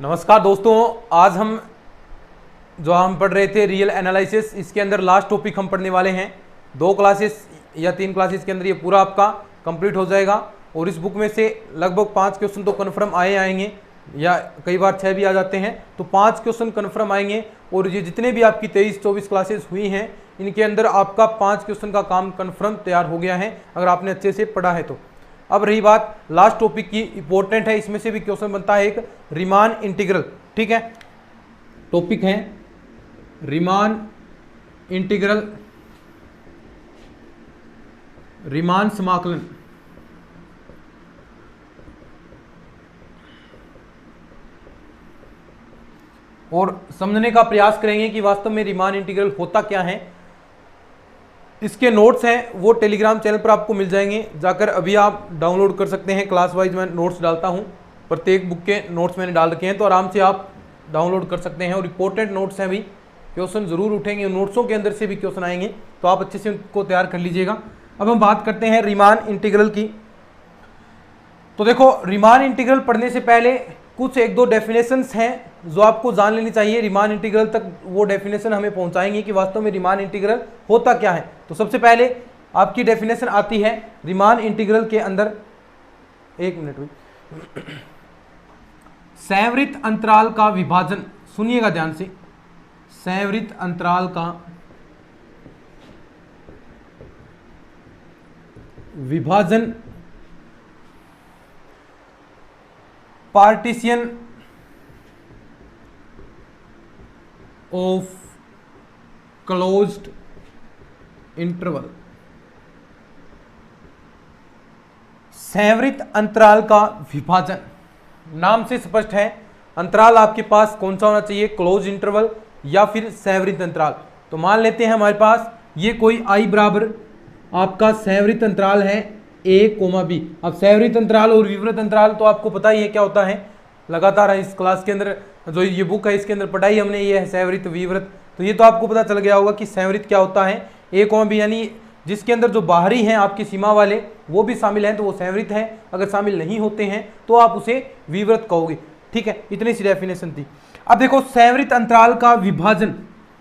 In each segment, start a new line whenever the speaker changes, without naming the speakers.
नमस्कार दोस्तों, आज हम पढ़ रहे थे रियल एनालिसिस। इसके अंदर लास्ट टॉपिक हम पढ़ने वाले हैं। 2 क्लासेस या 3 क्लासेस के अंदर ये पूरा आपका कंप्लीट हो जाएगा और इस बुक में से लगभग 5 क्वेश्चन तो कन्फर्म आएंगे या कई बार 6 भी आ जाते हैं, तो 5 क्वेश्चन कन्फर्म आएंगे। और ये जितने भी आपकी 23-24 क्लासेस हुई हैं इनके अंदर आपका 5 क्वेश्चन का काम कन्फर्म तैयार हो गया है अगर आपने अच्छे से पढ़ा है तो। अब रही बात लास्ट टॉपिक की, इंपॉर्टेंट है, इसमें से भी क्वेश्चन बनता है एक रीमान इंटीग्रल। ठीक है, टॉपिक है रीमान इंटीग्रल, रीमान समाकलन। और समझने का प्रयास करेंगे कि वास्तव में रीमान इंटीग्रल होता क्या है। इसके नोट्स हैं वो टेलीग्राम चैनल पर आपको मिल जाएंगे, जाकर अभी आप डाउनलोड कर सकते हैं। क्लास वाइज मैं नोट्स डालता हूं, प्रत्येक बुक के नोट्स मैंने डाल रखे हैं, तो आराम से आप डाउनलोड कर सकते हैं। और इंपॉर्टेंट नोट्स हैं भी, क्वेश्चन जरूर उठेंगे, नोट्सों के अंदर से भी क्वेश्चन आएंगे, तो आप अच्छे से उनको तैयार कर लीजिएगा। अब हम बात करते हैं रीमान इंटीग्रल की। तो देखो, रीमान इंटीग्रल पढ़ने से पहले कुछ 1-2 डेफिनेशंस हैं जो आपको जान लेनी चाहिए। रीमान इंटीग्रल तक वो डेफिनेशन हमें पहुंचाएंगे कि वास्तव में रीमान इंटीग्रल होता क्या है। तो सबसे पहले आपकी डेफिनेशन आती है रीमान इंटीग्रल के अंदर, एक मिनट में, संवृत अंतराल का विभाजन। सुनिएगा ध्यान से, संवृत अंतराल का विभाजन, पार्टीशन ऑफ क्लोज्ड इंटरवल। संवृत अंतराल का विभाजन, नाम से स्पष्ट है, अंतराल आपके पास कौन सा होना चाहिए, क्लोज इंटरवल या फिर संवृत अंतराल। तो मान लेते हैं हमारे पास ये कोई आई बराबर आपका संवृत अंतराल है a, b। अब संवृत अंतराल और विवृत अंतराल तो आपको पता ही है क्या होता है, लगातार इस क्लास के अंदर जो ये बुक है इसके अंदर पढ़ाई हमने, ये है संवृत विवृत। तो ये तो आपको पता चल गया होगा कि संवृत क्या होता है। a, b यानी जिसके अंदर जो बाहरी हैं आपकी सीमा वाले वो भी शामिल हैं तो वो संवृत है, अगर शामिल नहीं होते हैं तो आप उसे विवृत कहोगे। ठीक है, इतनी सी डेफिनेशन थी। अब देखो, संवृत अंतराल का विभाजन,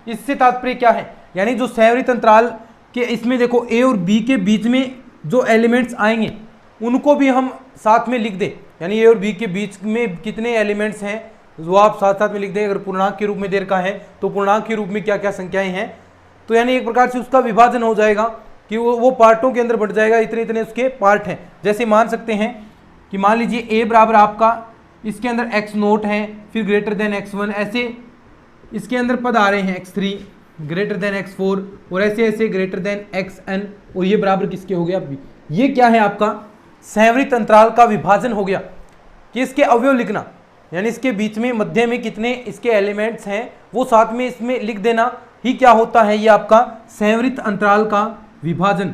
इससे तात्पर्य क्या है, यानी जो संवृत अंतराल के इसमें देखो a और b के बीच में जो एलिमेंट्स आएंगे उनको भी हम साथ में लिख दें, यानी a और b के बीच में कितने एलिमेंट्स हैं जो आप साथ साथ में लिख दें। अगर पूर्णांक के रूप में दे रखा है तो पूर्णांक के रूप में क्या क्या संख्याएं हैं, तो यानी एक प्रकार से उसका विभाजन हो जाएगा कि वो पार्टों के अंदर बढ़ जाएगा, इतने इतने उसके पार्ट हैं। जैसे मान सकते हैं कि मान लीजिए a बराबर आपका इसके अंदर x0 है, फिर ग्रेटर देन x1, ऐसे इसके अंदर पद आ रहे हैं x3 ग्रेटर देन x4 और ऐसे ऐसे ग्रेटर देन xn, और ये बराबर किसके हो गया b। ये क्या है आपका संवृत अंतराल का विभाजन हो गया कि इसके अवयव लिखना, यानी इसके बीच में मध्य में कितने इसके एलिमेंट्स हैं वो साथ में इसमें लिख देना ही क्या होता है, ये आपका संवृत अंतराल का विभाजन।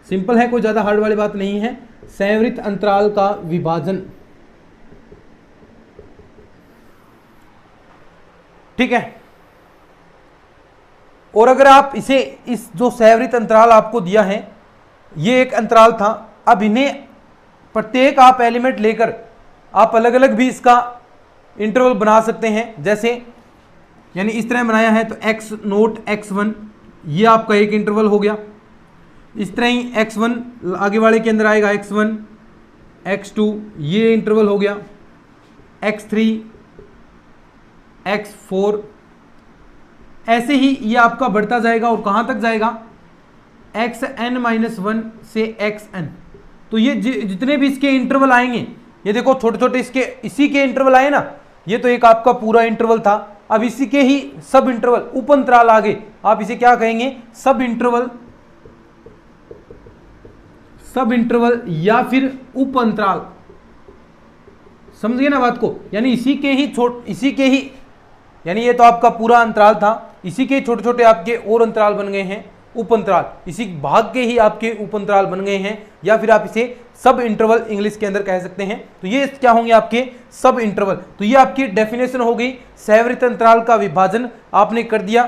सिंपल है, कोई ज्यादा हार्ड वाली बात नहीं है, संवृत अंतराल का विभाजन। ठीक है, और अगर आप इसे, इस जो संवृत अंतराल आपको दिया है ये एक अंतराल था, अब इन्हें प्रत्येक आप एलिमेंट लेकर आप अलग अलग भी इसका इंटरवल बना सकते हैं। जैसे यानी इस तरह बनाया है तो x0 x1 ये आपका एक इंटरवल हो गया, इस तरह ही x1 आगे वाले के अंदर आएगा x1 x2 ये इंटरवल हो गया, x3 x4 ऐसे ही ये आपका बढ़ता जाएगा और कहां तक जाएगा, xn-1 से xn। तो ये जितने भी इसके इंटरवल आएंगे, ये देखो छोटे छोटे इसके इसी के इंटरवल आए ना, ये तो एक आपका पूरा इंटरवल था, अब इसी के ही सब इंटरवल उप अंतराल आ गए, आप इसे क्या कहेंगे, सब इंटरवल, सब इंटरवल या फिर उप अंतराल। समझिए ना बात को, यानी इसी के ही यानी ये तो आपका पूरा अंतराल था, इसी के छोटे छोटे आपके और अंतराल बन गए हैं उप अंतराल, इसी भाग के ही आपके उप अंतराल बन गए हैं, या फिर आप इसे सब इंटरवल इंग्लिश के अंदर कह सकते हैं। तो ये क्या होंगे आपके सब इंटरवल। तो ये आपकी डेफिनेशन हो गई, संवृत अंतराल का विभाजन आपने कर दिया।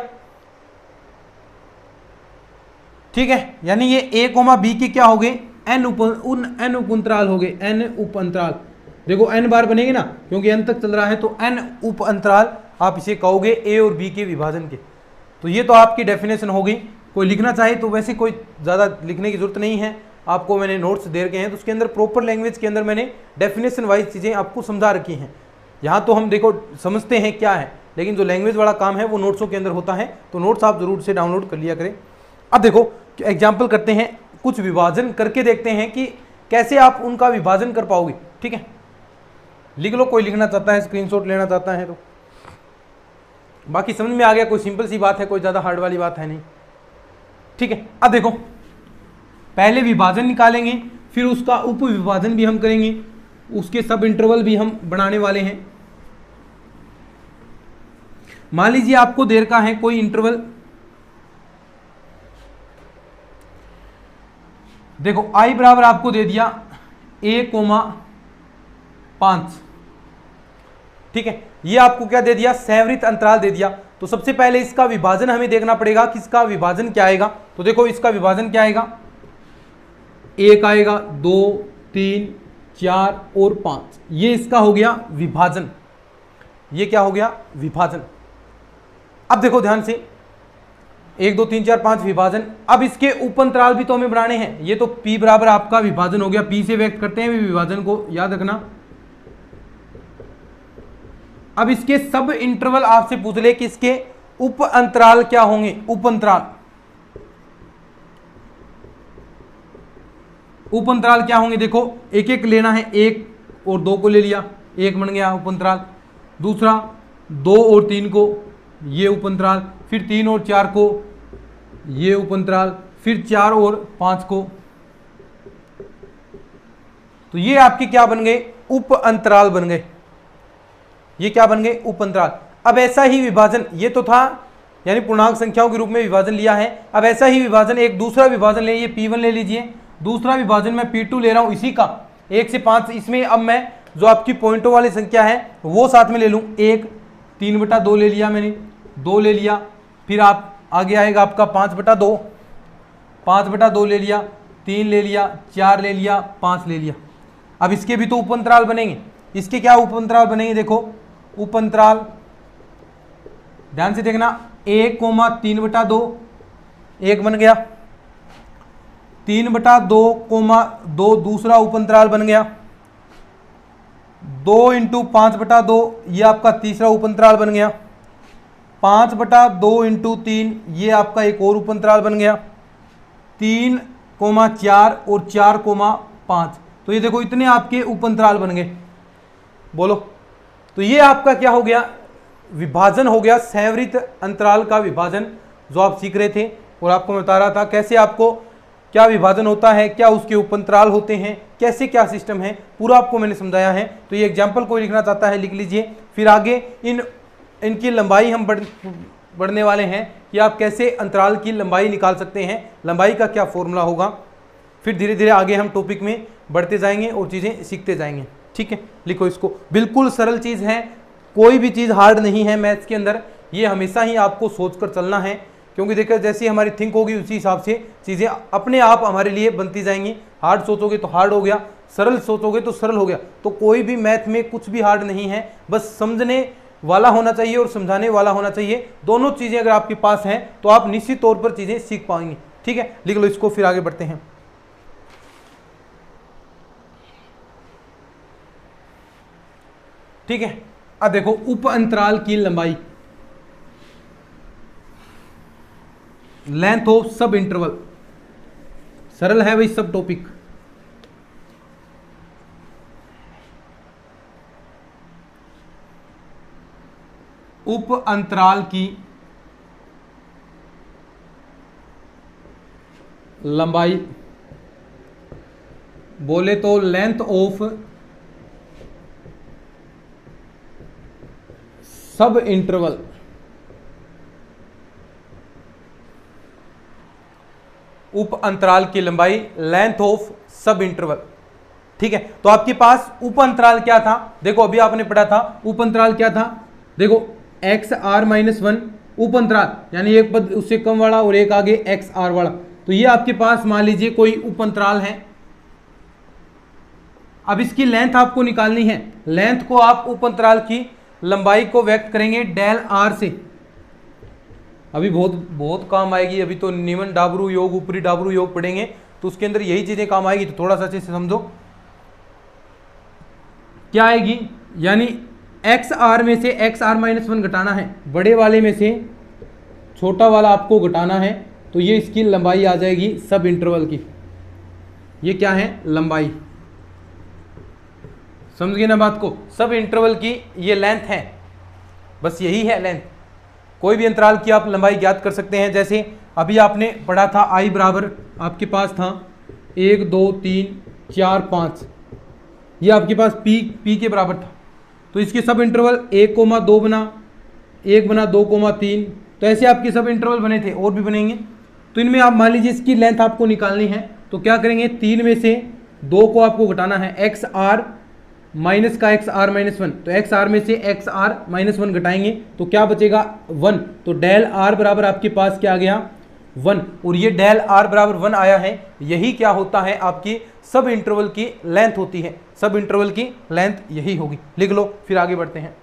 ठीक है, यानी ये a, b के क्या हो गए, n उप अंतराल हो गए, n उप अंतराल। देखो n बार बनेंगे ना, क्योंकि n तक चल रहा है, तो n उप अंतराल आप इसे कहोगे a और b के विभाजन के। तो ये तो आपकी डेफिनेशन हो गई। कोई लिखना चाहे तो वैसे कोई ज़्यादा लिखने की जरूरत नहीं है, आपको मैंने नोट्स दे रखे हैं, तो उसके अंदर प्रॉपर लैंग्वेज के अंदर मैंने डेफिनेशन वाइज चीज़ें आपको समझा रखी हैं। यहाँ तो हम देखो समझते हैं क्या है, लेकिन जो लैंग्वेज वाला काम है वो नोट्सों के अंदर होता है, तो नोट्स आप जरूर से डाउनलोड कर लिया करें। अब देखो एग्जाम्पल करते हैं, कुछ विभाजन करके देखते हैं कि कैसे आप उनका विभाजन कर पाओगे। ठीक है, लिख लो, कोई लिखना चाहता है, स्क्रीनशॉट लेना चाहता है तो। बाकी समझ में आ गया, कोई सिंपल सी बात है, कोई ज़्यादा हार्ड वाली बात है नहीं। ठीक है, अब देखो पहले विभाजन निकालेंगे, फिर उसका उप विभाजन भी हम करेंगे, उसके सब इंटरवल भी हम बनाने वाले हैं। मान लीजिए आपको दे रखा है कोई इंटरवल, देखो i बराबर आपको दे दिया a,5। ठीक है, ये आपको क्या दे दिया, संवृत अंतराल दे दिया। तो सबसे पहले इसका विभाजन हमें देखना पड़ेगा कि इसका विभाजन क्या आएगा। तो देखो इसका विभाजन क्या आएगा, 1 आएगा, 2, 3, 4 और 5, ये इसका हो गया विभाजन। ये क्या हो गया, विभाजन। अब देखो ध्यान से, 1, 2, 3, 4, 5 विभाजन। अब इसके उप अंतराल भी तो हमें बनाने हैं। ये तो p बराबर आपका विभाजन हो गया, p से व्यक्त करते हैं विभाजन को, याद रखना। अब इसके सब इंटरवल आपसे पूछ ले कि इसके उप अंतराल क्या होंगे। उप अंतराल क्या होंगे, देखो एक एक लेना है, 1 और 2 को ले लिया, 1 बन गया उप अंतराल। दूसरा 2 और 3 को, ये उप अंतराल। फिर 3 और 4 को, ये उप अंतराल। फिर 4 और 5 को। तो ये आपके क्या बन गए, उप अंतराल बन गए। ये क्या बन गए, उप अंतराल। अब ऐसा ही विभाजन, ये तो था यानी पूर्णांक संख्याओं के रूप में विभाजन लिया है। अब ऐसा ही विभाजन एक दूसरा विभाजन ले, ये p1 ले लीजिए, दूसरा विभाजन मैं p2 ले रहा हूं इसी का, 1 से 5। इसमें अब मैं जो आपकी पॉइंटों वाली संख्या है वो साथ में ले लूं, 1, 3/2 ले लिया मैंने, 2 ले लिया। फिर आप आगे आएगा आपका 5/2, 5/2 ले लिया, 3 ले लिया, 4 ले लिया, 5 ले लिया। अब इसके भी तो उप अंतराल बनेंगे। इसके क्या उप अंतराल बनेंगे, देखो उप अंतराल ध्यान से देखना, 1,3/2 1 बन गया, 3/2,2 दूसरा उप अंतराल बन गया, 2 × 5/2 ये आपका तीसरा उप अंतराल बन गया, 5/2 × 3 ये आपका एक और उप अंतराल बन गया, 3,4 और 4,5। तो ये देखो इतने आपके उप अंतराल बन गए। बोलो, तो ये आपका क्या हो गया, विभाजन हो गया, संवृत अंतराल का विभाजन जो आप सीख रहे थे। और आपको मैं बता रहा था कैसे आपको क्या विभाजन होता है, क्या उसके उप अंतराल होते हैं, कैसे क्या सिस्टम है, पूरा आपको मैंने समझाया है। तो ये एग्जाम्पल कोई लिखना चाहता है लिख लीजिए। फिर आगे इनकी लंबाई हम बढ़ने वाले हैं कि आप कैसे अंतराल की लंबाई निकाल सकते हैं, लंबाई का क्या फॉर्मूला होगा। फिर धीरे धीरे आगे हम टॉपिक में बढ़ते जाएंगे और चीज़ें सीखते जाएंगे। ठीक है, लिखो इसको, बिल्कुल सरल चीज़ है, कोई भी चीज़ हार्ड नहीं है मैथ्स के अंदर। ये हमेशा ही आपको सोचकर चलना है, क्योंकि देखिए जैसी हमारी थिंक होगी उसी हिसाब से चीज़ें अपने आप हमारे लिए बनती जाएंगी। हार्ड सोचोगे तो हार्ड हो गया, सरल सोचोगे तो सरल हो गया। तो कोई भी मैथ में कुछ भी हार्ड नहीं है, बस समझने वाला होना चाहिए और समझाने वाला होना चाहिए। दोनों चीज़ें अगर आपके पास हैं तो आप निश्चित तौर पर चीज़ें सीख पाएंगे। ठीक है, लिख लो इसको, फिर आगे बढ़ते हैं। ठीक है, अब देखो उप अंतराल की लंबाई, लेंथ ऑफ सब इंटरवल। सरल है भाई सब टॉपिक। उप अंतराल की लंबाई बोले तो लेंथ ऑफ सब इंटरवल। उप अंतराल की लंबाई, लेंथ ऑफ सब इंटरवल। ठीक है, तो आपके पास उप अंतराल क्या था, देखो अभी आपने पढ़ा था उप अंतराल क्या था। देखो XR-1 उप अंतराल, यानी एक पद उससे कम वाला और एक आगे XR वाला। तो ये आपके पास मान लीजिए कोई उप अंतराल है, अब इसकी लेंथ आपको निकालनी है। लेंथ को आप उप अंतराल की लंबाई को व्यक्त करेंगे डेल आर से। अभी बहुत बहुत काम आएगी, अभी तो निम्न डाबरू योग ऊपरी डाबरू योग पढ़ेंगे तो उसके अंदर यही चीजें काम आएगी, तो थोड़ा सा अच्छे से समझो क्या आएगी। यानी एक्स आर में से एक्स आर माइनस 1 घटाना है, बड़े वाले में से छोटा वाला आपको घटाना है, तो ये इसकी लंबाई आ जाएगी सब इंटरवल की। ये क्या है, लंबाई। समझ गए ना बात को, सब इंटरवल की ये लेंथ है, बस यही है लेंथ। कोई भी अंतराल की आप लंबाई ज्ञात कर सकते हैं। जैसे अभी आपने पढ़ा था आई बराबर आपके पास था 1 2 3 4 5, ये आपके पास पी के बराबर था, तो इसके सब इंटरवल 1,2 बना, 1 बना, 2,3, तो ऐसे आपके सब इंटरवल बने थे, और भी बनेंगे। तो इनमें आप मान लीजिए इसकी लेंथ आपको निकालनी है, तो क्या करेंगे, 3 में से 2 को आपको घटाना है, एक्स आर माइनस का एक्स आर माइनस 1, तो एक्स आर में से एक्स आर माइनस 1 घटाएंगे तो क्या बचेगा 1, तो डेल आर बराबर आपके पास क्या आ गया 1, और ये डेल आर बराबर 1 आया है। यही क्या होता है, आपकी सब इंटरवल की लेंथ होती है, सब इंटरवल की लेंथ यही होगी। लिख लो, फिर आगे बढ़ते हैं।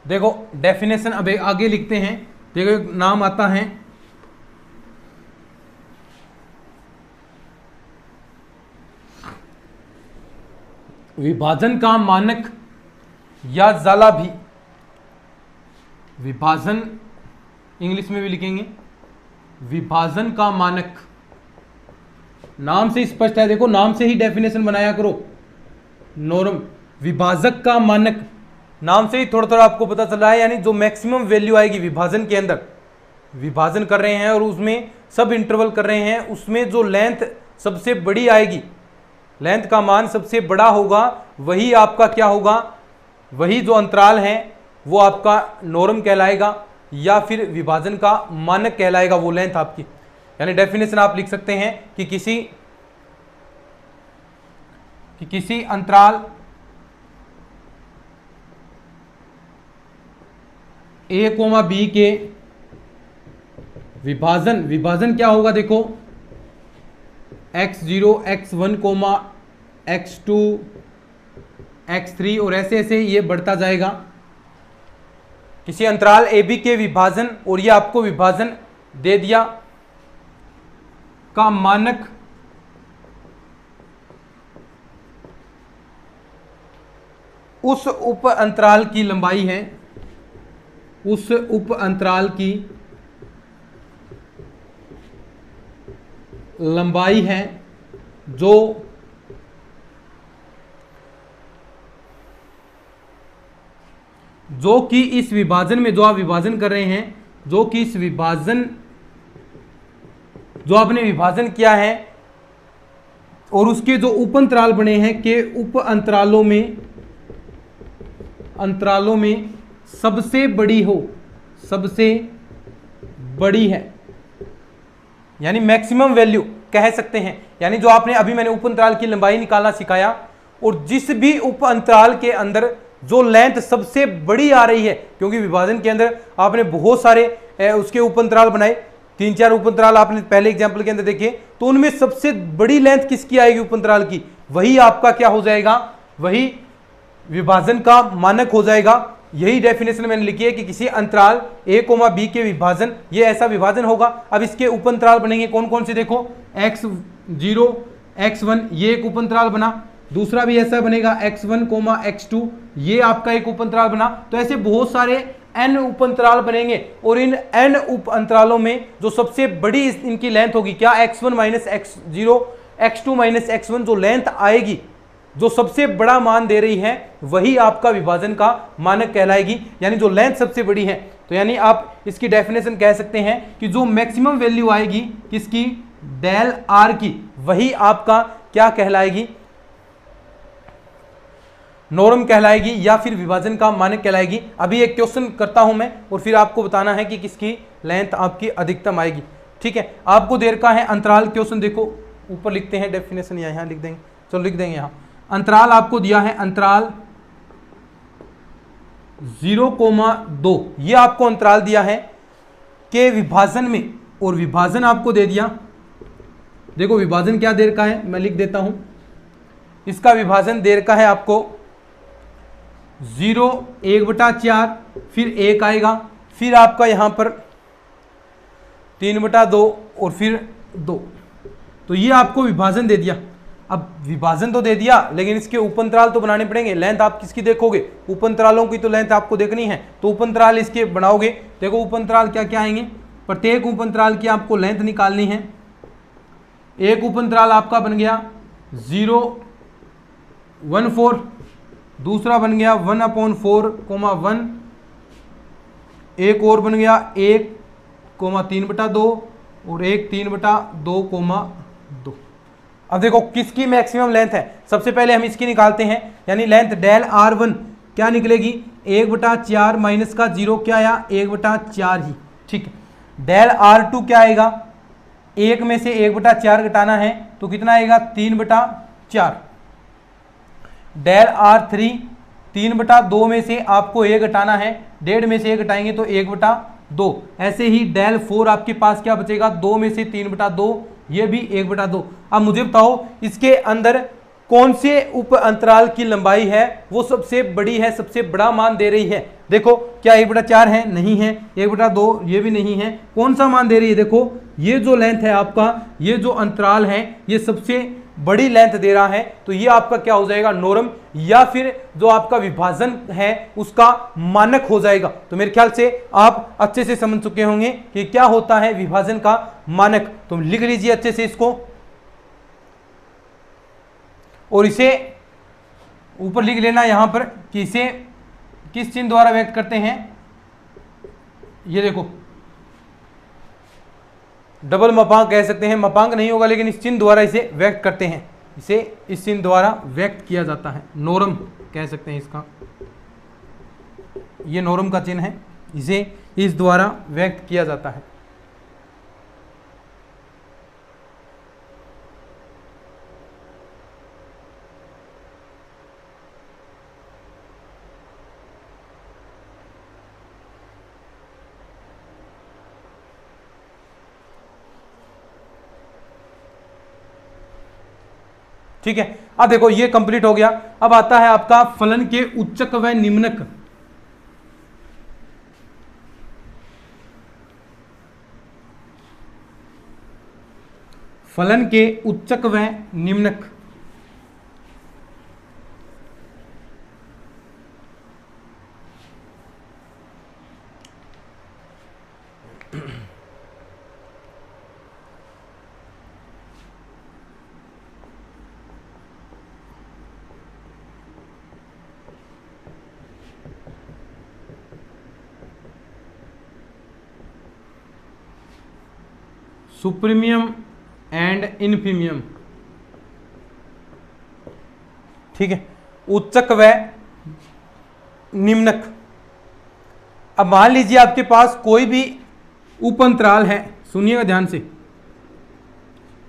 देखो डेफिनेशन अब आगे लिखते हैं। देखो एक नाम आता है विभाजन का मानक या जाला भी। विभाजन इंग्लिश में भी लिखेंगे विभाजन का मानक, नाम से स्पष्ट है, देखो नाम से ही डेफिनेशन बनाया करो। नॉर्म विभाजक का मानक, नाम से ही थोड़ा थोड़ा आपको पता चल रहा है, यानी जो मैक्सिमम वैल्यू आएगी विभाजन के अंदर, विभाजन कर रहे हैं और उसमें सब इंटरवल कर रहे हैं, उसमें जो लेंथ सबसे बड़ी आएगी, लेंथ का मान सबसे बड़ा होगा, वही आपका क्या होगा, वही जो अंतराल है वो आपका नॉर्म कहलाएगा या फिर विभाजन का मानक कहलाएगा, वो लेंथ आपकी। यानी डेफिनेशन आप लिख सकते हैं कि किसी अंतराल ए कोमा बी के विभाजन क्या होगा, देखो x0 x1 coma x2 x3 और ऐसे ऐसे ये बढ़ता जाएगा। किसी अंतराल ए बी के विभाजन, और ये आपको विभाजन दे दिया, का मानक उस उप अंतराल की लंबाई है, उस उप अंतराल की लंबाई है जो कि इस विभाजन में, जो आप विभाजन कर रहे हैं, जो कि इस विभाजन, जो आपने विभाजन किया है और उसके जो उप अंतराल बने हैं के उप अंतरालों में सबसे बड़ी हो, सबसे बड़ी है, यानी मैक्सिमम वैल्यू कह सकते हैं। यानी जो आपने अभी मैंने उप अंतराल की लंबाई निकालना सिखाया, और जिस भी उप अंतराल के अंदर जो लेंथ सबसे बड़ी आ रही है, क्योंकि विभाजन के अंदर आपने बहुत सारे उसके उप अंतराल बनाए, 3-4 उप अंतराल आपने पहले एग्जाम्पल के अंदर देखे, तो उनमें सबसे बड़ी लेंथ किसकी आएगी उप अंतराल की, वही आपका क्या हो जाएगा, वही विभाजन का मानक हो जाएगा। यही डेफिनेशन मैंने लिखी है कि किसी अंतराल a, b के विभाजन, ये ऐसा विभाजन होगा। अब इसके उप अंतराल बनेंगे कौन कौन से, देखो x0 x1 ये एक उप अंतराल बना, दूसरा भी ऐसा बनेगा x1 x2 ये आपका एक उप अंतराल बना। तो ऐसे बहुत सारे n उप अंतराल बनेंगे, और इन n उप अंतरालों में जो सबसे बड़ी इनकी लेंथ होगी क्या, x1 minus x0 x2 minus x1, जो लेंथ आएगी, जो सबसे बड़ा मान दे रही है, वही आपका विभाजन का मानक कहलाएगी, यानी जो लेंथ सबसे बड़ी है। तो यानी आप इसकी डेफिनेशन कह सकते हैं कि जो मैक्सिमम वैल्यू आएगी किसकी, डेल आर की, वही आपका क्या कहलाएगी, नॉर्म कहलाएगी या फिर विभाजन का मानक कहलाएगी। अभी एक क्वेश्चन करता हूं मैं और फिर आपको बताना है कि किसकी लेंथ आपकी अधिकतम आएगी। ठीक है, आपको देर का है अंतराल। क्वेश्चन देखो ऊपर लिखते हैं डेफिनेशन, या यहाँ लिख देंगे, चलो लिख देंगे यहाँ। अंतराल आपको दिया है, अंतराल 0,2, ये आपको अंतराल दिया है के विभाजन में, और विभाजन आपको दे दिया। देखो विभाजन क्या देर का है, मैं लिख देता हूं। इसका विभाजन देर का है आपको 0, 1/4, फिर 1 आएगा, फिर आपका यहां पर 3/2 और फिर 2। तो ये आपको विभाजन दे दिया। अब विभाजन तो दे दिया, लेकिन इसके उपअंतराल तो बनाने पड़ेंगे। लेंथ आप किसकी देखोगे, उपअंतरालों की तो लेंथ आपको देखनी है, तो उपअंतराल इसके बनाओगे। देखो उपअंतराल क्या क्या आएंगे, प्रत्येक उपअंतराल की आपको लेंथ निकालनी है। एक उपअंतराल आपका बन गया 0,14, दूसरा बन गया 1/4,1, एक और बन गया 1,3/2 और एक 3/2,2। अब देखो किसकी मैक्सिमम लेंथ है, सबसे पहले हम इसकी निकालते हैं, यानी लेंथ डेल R1 क्या निकलेगी, 1/4 माइनस का 0 क्या आया, 1/4 ही। ठीक है, डेल R2 क्या आएगा, 1 में से 1/4 घटाना है तो कितना आएगा, 3/4। डेल R3 3/2 में से आपको 1 घटाना है, 1.5 में से 1 घटाएंगे तो 1/2। ऐसे ही डेल 4 आपके पास क्या बचेगा, 2 में से 3/2, ये भी 1/2। अब मुझे बताओ इसके अंदर कौन से उप अंतराल की लंबाई है वो सबसे बड़ी है, सबसे बड़ा मान दे रही है। देखो क्या 1/4 है, नहीं है, 1/2 ये भी नहीं है, कौन सा मान दे रही है, देखो ये जो लेंथ है आपका, ये जो अंतराल है, ये सबसे बड़ी लेंथ दे रहा है। तो ये आपका क्या हो जाएगा, नॉर्म, या फिर जो आपका विभाजन है उसका मानक हो जाएगा। तो मेरे ख्याल से आप अच्छे से समझ चुके होंगे कि क्या होता है विभाजन का मानक। तो लिख लीजिए अच्छे से इसको, और इसे ऊपर लिख लेना यहां पर कि इसे किस चिन्ह द्वारा व्यक्त करते हैं। ये देखो डबल मापांक कह सकते हैं, मापांक नहीं होगा लेकिन इस चिन्ह द्वारा इसे व्यक्त करते हैं, इसे इस चिन्ह द्वारा व्यक्त किया जाता है, नॉर्म कह सकते हैं इसका। ये नॉर्म का चिन्ह है, इसे इस द्वारा व्यक्त किया जाता है। ठीक है, अब देखो ये कंप्लीट हो गया। अब आता है आपका फलन के उच्चक व निम्नक। फलन के उच्चक व निम्नक। सुप्रीमियम एंड इन्फीमियम। ठीक है, उच्चक व निम्नक। अब मान लीजिए आपके पास कोई भी उपअंतराल है, सुनिएगा ध्यान से,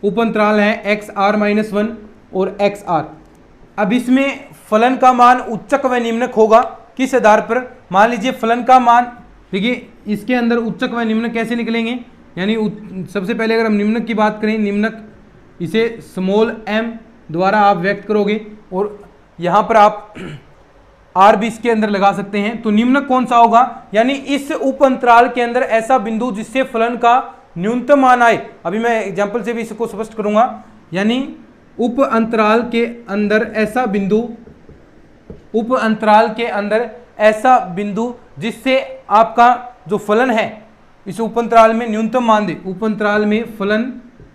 उपअंतराल है XR-1 और XR। अब इसमें फलन का मान उच्चक व निम्नक होगा किस आधार पर, मान लीजिए फलन का मान, देखिए इसके अंदर उच्चक व निम्नक कैसे निकलेंगे, यानी सबसे पहले अगर हम निम्नक की बात करें, निम्नक इसे स्मॉल m द्वारा आप व्यक्त करोगे और यहां पर आप R भी इसके अंदर लगा सकते हैं। तो निम्नक कौन सा होगा, यानी इस उप अंतराल के अंदर ऐसा बिंदु जिससे फलन का न्यूनतम मान आए। अभी मैं एग्जाम्पल से भी इसको स्पष्ट करूंगा, यानी उप अंतराल के अंदर ऐसा बिंदु, उप अंतराल के अंदर ऐसा बिंदु जिससे आपका जो फलन है इस उपअंतराल में न्यूनतम मान दे, उपअंतराल में फलन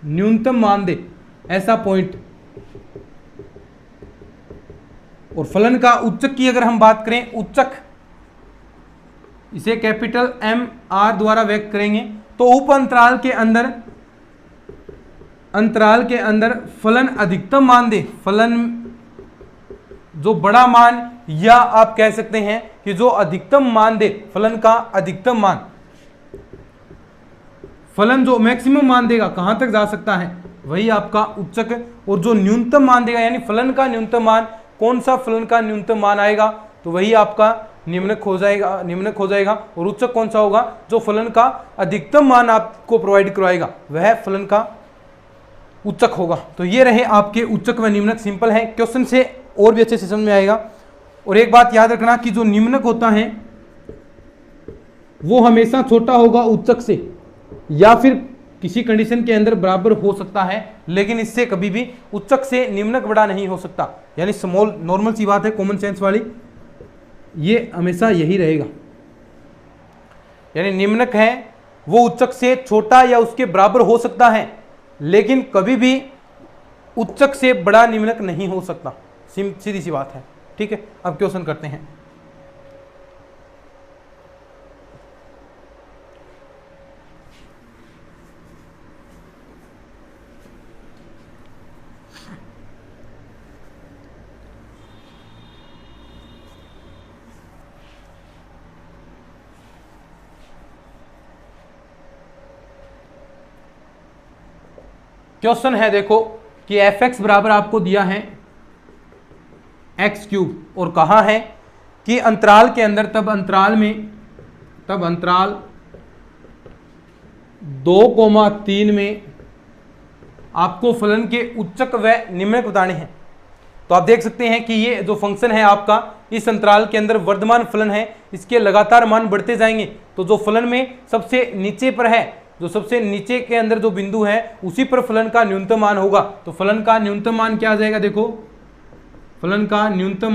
न्यूनतम मान दे, ऐसा पॉइंट। और फलन का उच्चक की अगर हम बात करें, उच्चक इसे कैपिटल M R द्वारा व्यक्त करेंगे। तो उपअंतराल के अंदर, अंतराल के अंदर फलन अधिकतम मान दे, फलन जो बड़ा मान या आप कह सकते हैं कि जो अधिकतम मान दे, फलन का अधिकतम मान, फलन जो मैक्सिमम मान देगा कहां तक जा सकता है वही आपका उच्चक है। और जो न्यूनतम मान देगा यानी फलन का न्यूनतम मान, कौन सा फलन का न्यूनतम मान आएगा तो वही आपका निम्नक हो जाएगा। और उच्चक कौन सा होगा, जो फलन का अधिकतम मान आपको प्रोवाइड करवाएगा वह फलन का उच्चक होगा। तो ये रहे आपके उच्चक व निम्नक, सिंपल है, क्वेश्चन से और भी अच्छे से समझ में आएगा। और एक बात याद रखना कि जो निम्नक होता है वो हमेशा छोटा होगा उच्चक से, या फिर किसी कंडीशन के अंदर बराबर हो सकता है, लेकिन इससे कभी भी उच्चक से निम्नक बड़ा नहीं हो सकता। यानी स्मॉल, नॉर्मल सी बात है, कॉमन सेंस वाली, ये हमेशा यही रहेगा। यानी निम्नक है वो उच्चक से छोटा या उसके बराबर हो सकता है, लेकिन कभी भी उच्चक से बड़ा निम्नक नहीं हो सकता। सीधी सी बात है, ठीक है। अब क्वेश्चन करते हैं। क्वेश्चन है देखो कि f(x) बराबर आपको दिया है x3 और कहा है कि अंतराल के अंदर, तब अंतराल 2,3 में आपको फलन के उच्चक व निम्नक बताने हैं। तो आप देख सकते हैं कि ये जो फंक्शन है आपका, इस अंतराल के अंदर वर्धमान फलन है, इसके लगातार मान बढ़ते जाएंगे। तो जो फलन में सबसे नीचे पर है, जो सबसे नीचे के अंदर जो बिंदु है उसी पर फलन का न्यूनतम मान होगा। तो फलन का न्यूनतम मान क्या आ जाएगा, देखो फलन का न्यूनतम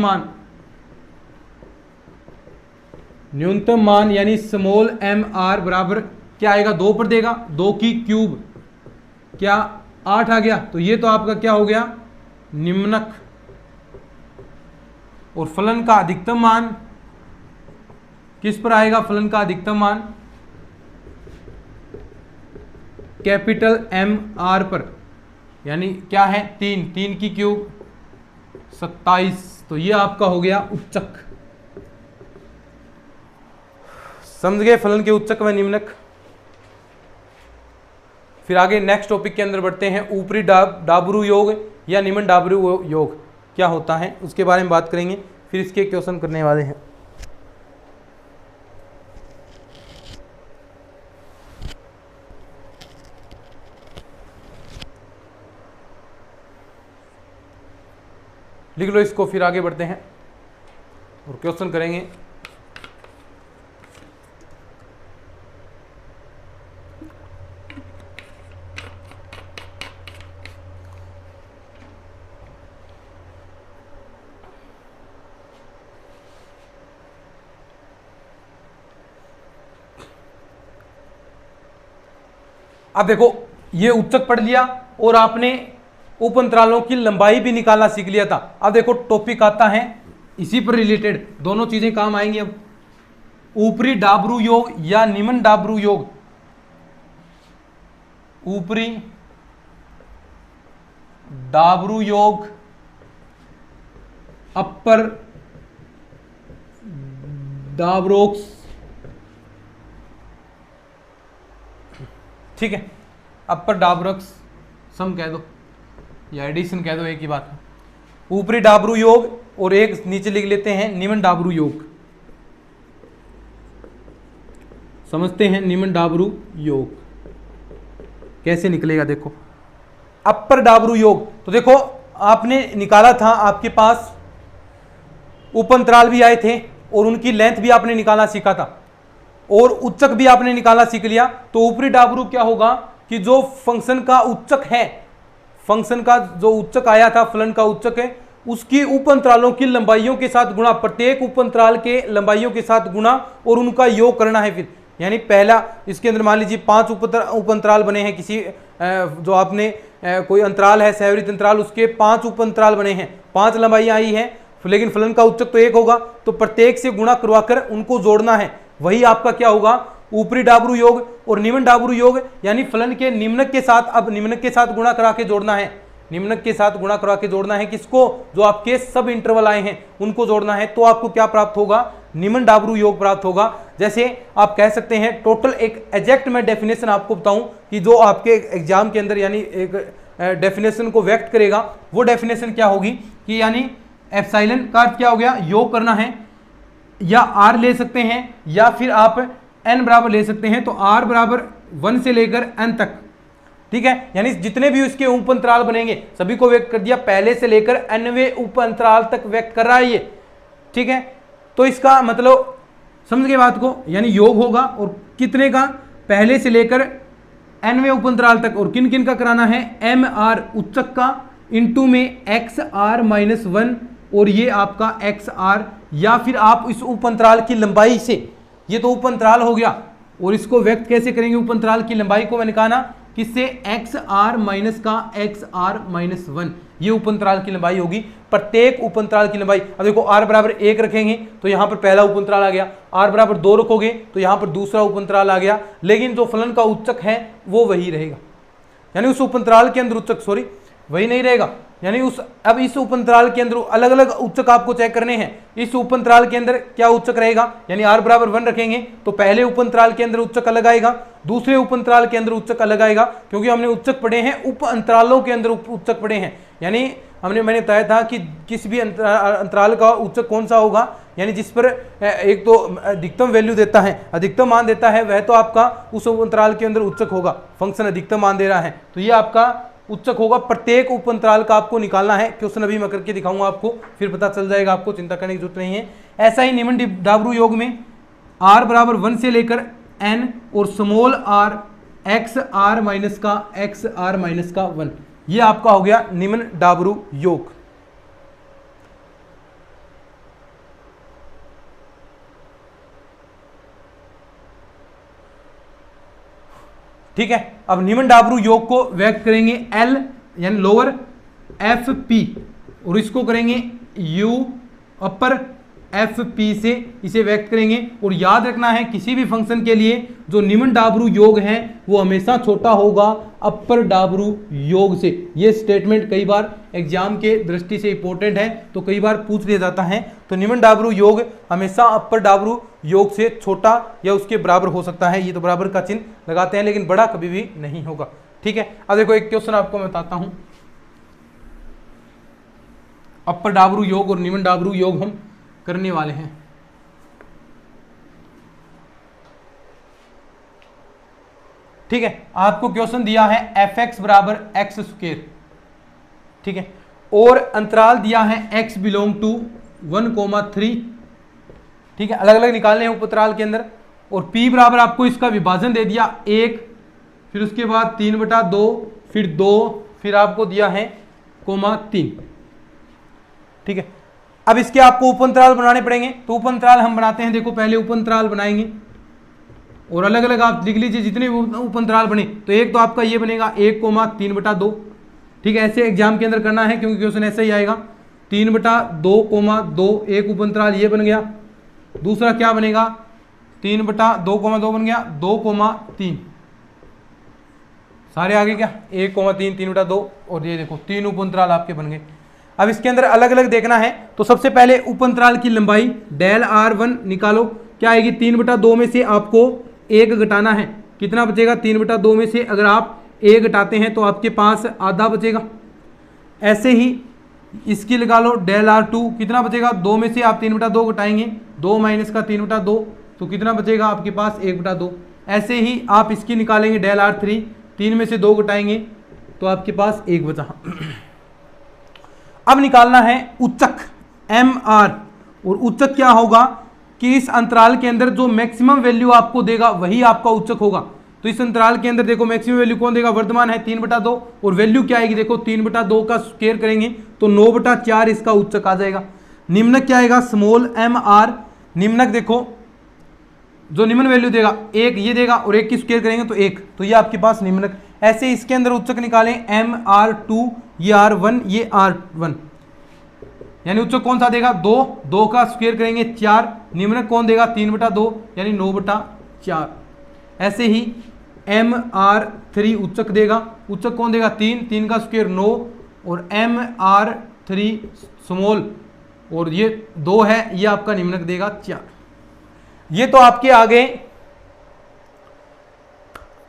मान यानी स्मॉल mr बराबर क्या आएगा, 2 पर देगा, 2 की क्यूब क्या 8 आ गया। तो ये तो आपका क्या हो गया, निम्नक। और फलन का अधिकतम मान किस पर आएगा, फलन का अधिकतम मान कैपिटल mr पर, यानी क्या है 3 की क्यूब 27। तो ये आपका हो गया उच्चक। समझ गए फलन के उच्चक व निम्नक। फिर आगे नेक्स्ट टॉपिक के अंदर बढ़ते हैं, ऊपरी डाबरू योग या निम्न डाबरू योग क्या होता है उसके बारे में बात करेंगे, फिर इसके क्वेश्चन करने वाले हैं। लिख लो इसको, फिर आगे बढ़ते हैं और क्वेश्चन करेंगे। अब देखो ये उच्चक पढ़ लिया और आपने उप अंतरालों की लंबाई भी निकालना सीख लिया था। अब देखो टॉपिक आता है इसी पर रिलेटेड, दोनों चीजें काम आएंगी। अब ऊपरी डाबरू योग या निम्न डाबरू योग, ऊपरी डाबरू योग, अपर डाबरोक्स, ठीक है, अपर डाबरोक्स सम कह दो या एडिशन कह दो, एक ही बात है। ऊपरी डाबरू योग और एक नीचे लिख लेते हैं निम्न डाबरू योग। समझते हैं निम्न डाबरू योग कैसे निकलेगा। देखो अपर डाबरू योग, तो देखो आपने निकाला था, आपके पास उप अंतराल भी आए थे और उनकी लेंथ भी आपने निकालना सीखा था और उच्चक भी आपने निकालना सीख लिया। तो ऊपरी डाबरू क्या होगा कि जो फंक्शन का उच्चक है, फंक्शन का जो उच्चक आया था, फलन का उच्चक है, उसकी उप अंतरालों की लंबाइयों के साथ गुणा, प्रत्येक उप अंतराल के लंबाइयों के साथ गुणा और उनका योग करना है। फिर यानी पहला इसके अंदर मान लीजिए 5 उप अंतराल बने हैं, किसी जो आपने कोई अंतराल है सहवृत अंतराल, उसके 5 उप अंतराल बने हैं, 5 लंबाई आई है, लेकिन फलन का उच्चक तो 1 होगा। तो प्रत्येक से गुणा करवाकर उनको जोड़ना है, वही आपका क्या होगा, ऊपरी डाबरू योग। और निम्न डाबरू योग यानी फलन के निम्नक के साथ, अब निम्नक के साथ गुणा करा के जोड़ना है, निम्नक के साथ गुणा करवा के जोड़ना है किसको, जो आपके सब इंटरवल आए हैं उनको जोड़ना है, तो आपको क्या प्राप्त होगा, नीमन डाबरू योग प्राप्त होगा। जैसे आप कह सकते हैं टोटल, एक एग्जैक्ट मैं डेफिनेशन आपको बताऊं कि जो आपके एग्जाम के अंदर यानी एक डेफिनेशन को व्यक्त करेगा, वो डेफिनेशन क्या होगी कि यानी एप्सिलॉन का अर्थ क्या हो गया, योग करना है, या आर ले सकते हैं या फिर आप एन बराबर ले सकते हैं, तो आर बराबर 1 से लेकर एन तक, ठीक है, यानी जितने भी उसके उप अंतराल बनेंगे सभी को व्यक्त कर दिया, पहले से लेकर एनवें उप अंतराल तक व्यक्त कर रहा है ये, ठीक है। तो इसका मतलब समझ गए बात को, यानी योग होगा और कितने का, पहले से लेकर एनवें उप अंतराल तक, और किन किन का कराना है, एम आर उच्चक का इंटू में एक्स आर माइनस 1, और ये आपका एक्स आर, या फिर आप इस उप अंतराल की लंबाई से, ये तो उप अंतराल हो गया, और इसको व्यक्त कैसे करेंगे, उप अंतराल की लंबाई को मैंने कहा ना किससे, एक्स आर माइनस का एक्स आर माइनस 1, ये उप अंतराल की लंबाई होगी, प्रत्येक उप अंतराल की लंबाई। अब देखो आर बराबर 1 रखेंगे तो यहां पर पहला उप अंतराल आ गया, आर बराबर 2 रखोगे तो यहां पर दूसरा उप अंतराल आ गया, लेकिन जो फलन का उच्चक है वो वही रहेगा, यानी उस उप अंतराल के अंदर उच्चक सॉरी वही नहीं रहेगा, यानी उस अब इस उप अंतराल के अंदर अलग अलग उच्चक आपको चेक करने हैं, इस उप अंतराल के अंदर क्या उच्चक रहेगा, यानी r बराबर 1 रखेंगे तो पहले उप अंतराल के अंदर उच्चक अलग आएगा, दूसरे उप अंतराल के अंदर उच्चक अलग आएगा, क्योंकि हमने उच्चक पढ़े हैं उप अंतरालों के अंदर उच्चक पढ़े हैं, यानी मैंने बताया था कि किसी भी अंतराल का उच्चक कौन सा होगा, यानी जिस पर एक तो अधिकतम वैल्यू देता है, अधिकतम मान देता है, वह तो आपका उस उप अंतराल के अंदर उच्चक होगा, फंक्शन अधिकतम मान दे रहा है तो ये आपका उच्चक होगा। प्रत्येक उप अंतराल का आपको निकालना है, क्वेश्चन अभी मैं करके दिखाऊंगा आपको, फिर पता चल जाएगा, आपको चिंता करने की जरूरत नहीं है। ऐसा ही नीमन डाबरू योग में r बराबर 1 से लेकर n और small r X R minus का एक्स आर माइनस का 1, ये आपका हो गया नीमन डाबरू योग। ठीक है, अब नीमन डाबरू योग को व्यक्त करेंगे L यानी लोअर एफ पी, और इसको करेंगे U अपर एफ पी से इसे व्यक्त करेंगे। और याद रखना है किसी भी फंक्शन के लिए जो नीमन डाबरू योग है वो हमेशा छोटा होगा अपर डाबरू योग से। ये स्टेटमेंट कई बार एग्जाम के दृष्टि से इंपॉर्टेंट है, तो कई बार पूछ लिया जाता है। तो नीमन डाबरू योग हमेशा अपर डाबरू योग से छोटा या उसके बराबर हो सकता है, ये तो बराबर का चिन्ह लगाते हैं, लेकिन बड़ा कभी भी नहीं होगा। ठीक है, अब देखो एक क्वेश्चन आपको मैं बताता हूं। अपर डाबरू योग और नीमन डाबरू योग हम करने वाले हैं। ठीक है, आपको क्वेश्चन दिया है एफ एक्स बराबर एक्स स्क्वायर, ठीक है, और अंतराल दिया है x बिलोंग टू 1,3, ठीक है, अलग अलग निकालने हैं उपअंतराल के अंदर। और p बराबर आपको इसका विभाजन दे दिया 1, फिर उसके बाद 3/2, फिर 2, फिर आपको दिया है 3। ठीक है, अब इसके आपको उपअंतराल बनाने पड़ेंगे। तो उपअंतराल हम बनाते हैं, देखो पहले उपअंतराल बनाएंगे और अलग अलग आप लिख लीजिए जितने उपअंतराल बने। तो एक तो आपका ये बनेगा 1,3/2, ठीक है, ऐसे एग्जाम के अंदर करना है क्योंकि क्वेश्चन ऐसे ही आएगा। 3/2,2 एक उपअंतराल ये बन गया। दूसरा क्या बनेगा, 3/2,2 बन गया, 2,3 सारे आगे क्या 1,3, 3/2 और ये देखो 3 उपअंतराल आपके बन गए। अब इसके अंदर अलग अलग देखना है, तो सबसे पहले उपअंतराल की लंबाई डेल r1 निकालो, क्या आएगी 3/2 में से आपको 1 घटाना है, कितना बचेगा 3/2 में से अगर आप 1 घटाते हैं तो आपके पास आधा बचेगा। ऐसे ही इसकी लगा लो डेल r2, कितना बचेगा 2 में से आप 3/2 घटाएंगे, 2 माइनस का 3/2 तो कितना बचेगा आपके पास 1/2। ऐसे ही आप इसकी निकालेंगे डेल r3, 3 में से 2 घटाएंगे तो आपके पास 1 बचा। अब निकालना है उच्चक mr, और उच्चक क्या होगा कि इस अंतराल के अंदर जो मैक्सिमम वैल्यू आपको देगा वही आपका उच्चक होगा। तो इस अंतराल के अंदर देखो मैक्सिमम वैल्यू कौन देगा, वर्तमान है 3/2 और वैल्यू क्या आएगी, देखो 3/2 का स्क्वायर करेंगे तो 9/4 इसका उच्चक आ जाएगा। निम्नक क्या आएगा स्मॉल mr, निम्नक देखो जो निम्न वैल्यू देगा 1 ये देगा और 1 की स्क्वायर करेंगे तो 1, तो ये आपके पास निम्नक। ऐसे इसके अंदर उच्चक निकालें mr2, ये r1 ये r1, यानी उच्चक कौन सा देगा 2, 2 का स्क्वायर करेंगे 4, निम्नक कौन देगा 3/2 यानी 9/4। ऐसे ही mr3 उच्चक देगा, उच्चक कौन देगा 3, 3 का स्क्वायर 9 और MR3 स्मॉल और ये 2 है, ये आपका निम्नक देगा 4। ये तो आपके आ गए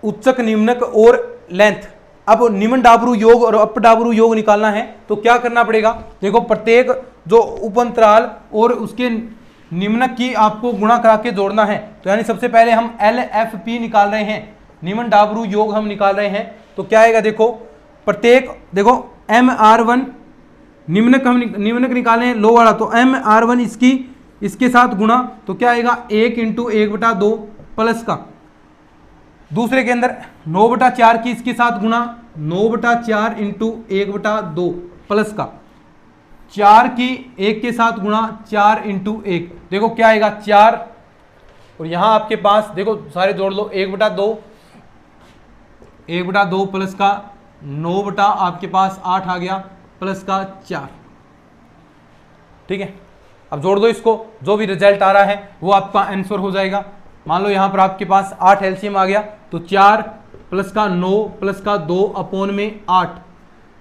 उच्चक, निम्नक और लेंथ। अब निम्न डाबरू योग और अप डाबरू योग निकालना है तो क्या करना पड़ेगा, देखो प्रत्येक जो उपअंतराल और उसके निम्नक की आपको गुणा करा के जोड़ना है। तो यानी सबसे पहले हम LFP निकाल रहे हैं, निम्न डाबरू योग हम निकाल रहे हैं। तो क्या आएगा, देखो प्रत्येक, देखो MR1 निम्नक, हम निम्नक निकाले हैं लो वाला, तो MR1 इसके साथ गुणा, तो क्या आएगा 1 × 1/2 प्लस का, दूसरे के अंदर 9/4 की इसके साथ गुणा, 9/4 × 1/2 प्लस का, 4 की 1 के साथ गुणा, 4 × 1, देखो क्या आएगा 4, और यहां आपके पास देखो सारे जोड़ लो, 1/2 प्लस का 9 आपके पास 8 आ गया, प्लस का 4। ठीक है, अब जोड़ दो इसको, जो भी रिजल्ट आ रहा है वो आपका आंसर हो जाएगा। मान लो यहां पर आपके पास 8 एलसीएम आ गया, तो 4 प्लस का 9 प्लस का 2 अपॉन में 8,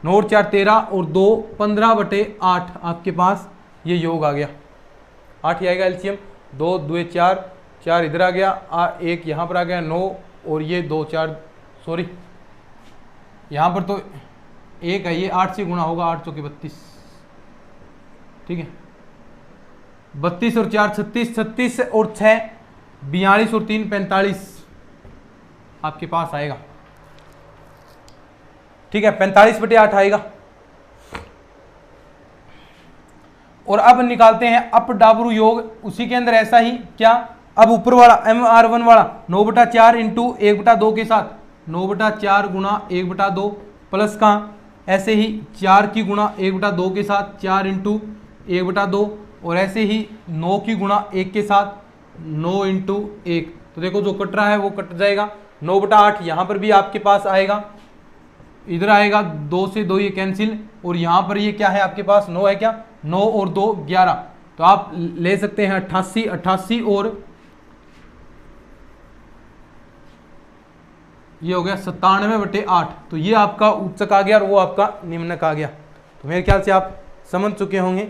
9 और 4 13 और 2 15/8 आपके पास ये योग आ गया। 8 ही आएगा एलसीएम, 2 2 4, 4 इधर आ गया, 1 यहाँ पर आ गया, 9 और ये 2 4, सॉरी यहाँ पर तो 1 है, ये 8 से गुणा होगा, 8 चौके 32। ठीक है, 32 और 4 36, 36 और 6 42 और 3 45 आपके पास आएगा। ठीक है, 45/8 आएगा। और अब निकालते हैं अप डाबरू योग, उसी के अंदर ऐसा ही क्या, अब ऊपर वाला MR1 वाला 9/4 × 1/2 के साथ 9/4 गुणा 1/2 प्लस का, ऐसे ही 4 की गुणा 1/2 के साथ 4 × 1/2, और ऐसे ही 9 की गुणा 1 के साथ 9 × 1। तो देखो जो कट रहा है वो कट जाएगा, 9/8 यहाँ पर भी आपके पास आएगा, इधर आएगा 2 से 2 ये कैंसिल, और यहाँ पर ये क्या है आपके पास 9 है, क्या 9 और 2 11, तो आप ले सकते हैं 88, 88 और ये हो गया 97/8। तो ये आपका उच्चक आ गया और वो आपका निम्नक आ गया। तो मेरे ख्याल से आप समझ चुके होंगे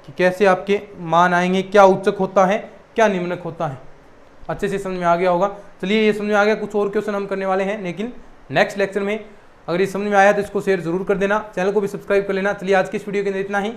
कि कैसे आपके मान आएंगे, क्या उच्चक होता है क्या निम्नक होता है, अच्छे से समझ में आ गया होगा। चलिए ये समझ में आ गया, कुछ और क्वेश्चन हम करने वाले हैं लेकिन नेक्स्ट लेक्चर में। अगर ये समझ में आया तो इसको शेयर जरूर कर देना, चैनल को भी सब्सक्राइब कर लेना। चलिए आज की इस वीडियो के अंदर इतना ही।